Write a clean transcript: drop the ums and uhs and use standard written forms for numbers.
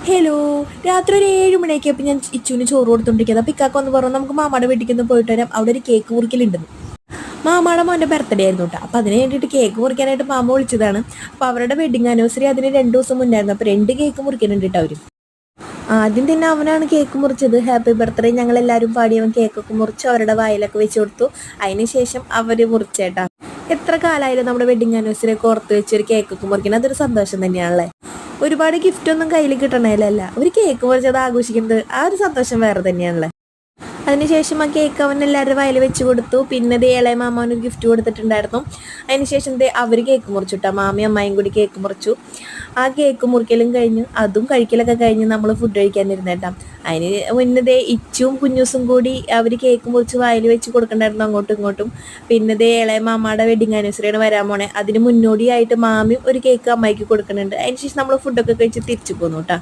Hello. രാത്രി ഒരു 7 മണിയൊക്കെ ഞാൻ ഇച്ചുവിന് ചോറ് കൊടുത്തോണ്ടിരിക്കുന്നത്. അപ്പം ഇക്കാക്ക ഒന്ന് പറഞ്ഞു നമുക്ക് മാമാടെ വീട്ടിലേക്ക് ഒന്ന് പോയിട്ട് വരാം, അവിടെ ഒരു കേക്ക് മുറിക്കലുണ്ടെന്ന്. മാമാടെ മോൻ്റെ ബർത്ത്ഡേ ആയിരുന്നു കേട്ടോ. അപ്പം അതിന് വേണ്ടിയിട്ട് കേക്ക് മുറിക്കാനായിട്ട് മാമ വിളിച്ചതാണ്. അപ്പം അവരുടെ വെഡിങ് ആനിവേഴ്സറി അതിന് 2 ദിവസം മുന്നായിരുന്നു. അപ്പം 2 കേക്ക് മുറിക്കുന്നുണ്ട് കേട്ടോ അവർ. ആദ്യം തന്നെ അവനാണ് കേക്ക് മുറിച്ചത്. ഹാപ്പി ബർത്ത്ഡേ ഞങ്ങളെല്ലാവരും പാടി അവൻ കേക്കൊക്കെ മുറിച്ച് അവരുടെ വായിലൊക്കെ വെച്ച് കൊടുത്തു. അതിന് ശേഷം അവർ മുറിച്ചേട്ടാ. എത്ര കാലമായാലും നമ്മുടെ വെഡിങ് ആനിവേഴ്സറി ഒക്കെ ഓർത്ത് വെച്ചൊരു കേക്കൊക്കെ മുറിക്കണം, അതൊരു സന്തോഷം തന്നെയാണല്ലേ. ഒരുപാട് ഗിഫ്റ്റ് ഒന്നും കയ്യിൽ കിട്ടണേലല്ല, ഒരു കേക്ക് മുറിച്ചത് ആഘോഷിക്കുന്നത് ആ ഒരു സന്തോഷം വേറെ തന്നെയാണല്ലേ. അതിനുശേഷം ആ കേക്ക് അവൻ എല്ലാവരുടെ വയൽ വെച്ച് കൊടുത്തു. പിന്നെ ദേ ഇളയ മാമാവൻ ഒരു ഗിഫ്റ്റ് കൊടുത്തിട്ടുണ്ടായിരുന്നു. അതിനുശേഷം ദേ അവർ കേക്ക് മുറിച്ചുട്ടാ, മാമയും അമ്മായും കൂടി കേക്ക് മുറിച്ചു. ആ കേക്ക് മുറിക്കലും കഴിഞ്ഞു, അതും കഴിക്കലൊക്കെ കഴിഞ്ഞ് നമ്മൾ ഫുഡ് കഴിക്കാനിരുന്നേട്ടാ. അതിന് മുന്നേ ദേ ഇച്ചും കുഞ്ഞൂസും കൂടി അവർ കേക്ക് മുറിച്ച് വായിൽ വെച്ച് കൊടുക്കണ്ടായിരുന്നു അങ്ങോട്ടും ഇങ്ങോട്ടും. പിന്നെ ദേ ഇളയ മാമാടെ വെഡിങ് ആനിവേഴ്സറിയാണ് വരാൻ പോണേ, അതിന് മുന്നോടിയായിട്ട് മാമിയും ഒരു കേക്ക് അമ്മായിക്ക് കൊടുക്കുന്നുണ്ട്. അതിനുശേഷം നമ്മൾ ഫുഡൊക്കെ കഴിച്ച് തിരിച്ചു പോന്നു കേട്ടോ.